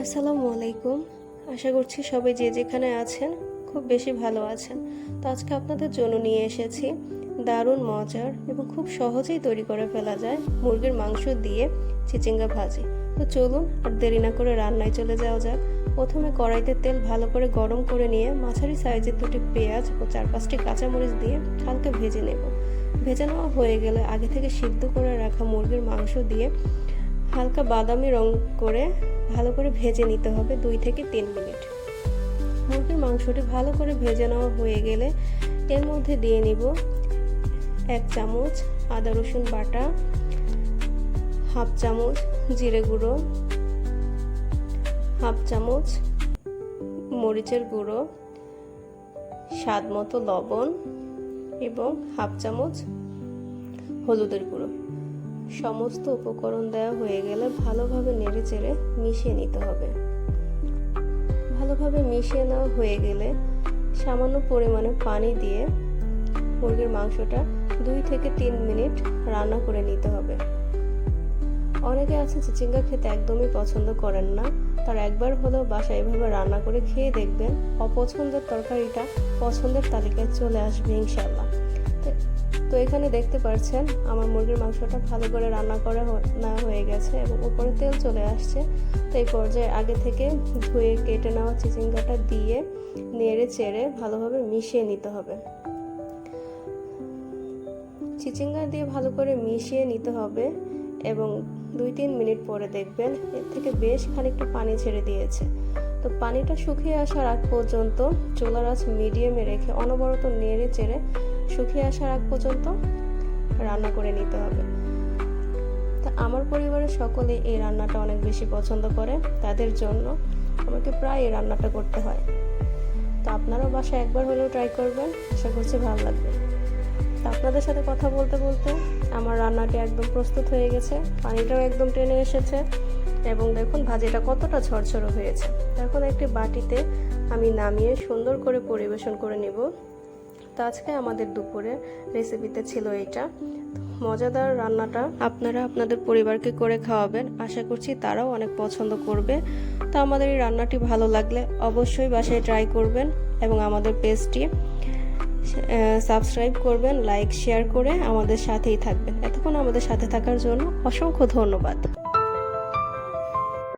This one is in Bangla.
আসসালামু আলাইকুম। আশা করছি সবাই যে যেখানে আছেন খুব বেশি ভালো আছেন। তো আজকে আপনাদের জন্য নিয়ে এসেছি দারুণ মজার এবং খুব সহজেই তৈরি করে ফেলা যায় মুরগির মাংস দিয়ে চিচিঙ্গা ভাজি। তো চলুন আর দেরি না করে রান্নায় চলে যাওয়া যাক। প্রথমে কড়াইতে তেল ভালো করে গরম করে নিয়ে মাঝারি সাইজের দুটি পেঁয়াজ ও 4-5টি কাঁচামরিচ দিয়ে হালকা ভেজে নেব। ভেজে নেওয়া হয়ে গেলে আগে থেকে সিদ্ধ করে রাখা মুরগির মাংস দিয়ে হালকা বাদামি রং করে ভালো করে ভেজে নিতে হবে 2 থেকে 3 মিনিট। মুরগির মাংসটি ভালো করে ভেজে নেওয়া হয়ে গেলে এর মধ্যে দিয়ে নিব 1 চামচ আদা রসুন বাটা, হাফ চামচ জিরে গুঁড়ো, হাফ চামচ মরিচের গুঁড়ো, স্বাদ মতো লবণ এবং হাফ চামচ হলুদের গুঁড়ো। সমস্ত উপকরণ দেওয়া হয়ে গেলে ভালোভাবে নেড়েচেড়ে মিশিয়ে নিতে হবে। ভালোভাবে মিশিয়ে নেওয়া হয়ে গেলে সামান্য পরিমাণে পানি দিয়ে মুরগির মাংসটা 2 থেকে 3 মিনিট রান্না করে নিতে হবে। অনেকে আছে চিচিঙ্গা খেতে একদমই পছন্দ করেন না, তারা একবার হলেও বাসায় এভাবে রান্না করে খেয়ে দেখবেন, অপছন্দের তরকারিটা পছন্দের তালিকায় চলে আসবে ইনশাল্লাহ। তো এখানে দেখতে পাচ্ছেন আমার মুরগির মাংসটা ভালো করে রান্না করা না হয়ে গেছে এবং উপরে তেল চলে আসছে। তো এই পর্যায়ে আগে থেকে ধুয়ে কেটে নেওয়া চিচিঙ্গাটা দিয়ে নেড়ে চেড়ে ভালোভাবে মিশিয়ে নিতে হবে। চিচিঙ্গা দিয়ে ভালো করে মিশিয়ে নিতে হবে এবং 2-3 মিনিট পরে দেখবেন এর থেকে বেশ খানিকটা পানি ছেড়ে দিয়েছে। তো পানিটা শুকিয়ে আসার আগ পর্যন্ত চুলার আঁচ মিডিয়ামে রেখে অনবরত নেড়ে চেড়ে শুকিয়ে আসার আগ পর্যন্ত রান্না করে নিতে হবে। তা আমার পরিবারের সকলে এই রান্নাটা অনেক বেশি পছন্দ করে, তাদের জন্য আমাকে প্রায় এই রান্নাটা করতে হয়। তো আপনারাও বাসায় একবার হলেও ট্রাই করবেন, আশা করছি ভালো লাগবে। তো আপনাদের সাথে কথা বলতে বলতে আমার রান্নাটি একদম প্রস্তুত হয়ে গেছে, পানিটাও একদম টেনে এসেছে এবং দেখুন ভাজিটা কতটা ঝরঝরে হয়েছে। এখন একটি বাটিতে আমি নামিয়ে সুন্দর করে পরিবেশন করে নেব। তো আজকে আমাদের দুপুরে রেসিপিতে ছিল এটা মজাদার রান্নাটা। আপনারা আপনাদের পরিবারকে করে খাওয়াবেন, আশা করছি তারাও অনেক পছন্দ করবে। তো আমাদের এই রান্নাটি ভালো লাগলে অবশ্যই বাসায় ট্রাই করবেন এবং আমাদের পেজটি সাবস্ক্রাইব করবেন, লাইক শেয়ার করে আমাদের সাথেই থাকবেন। এতক্ষণ আমাদের সাথে থাকার জন্য অসংখ্য ধন্যবাদ।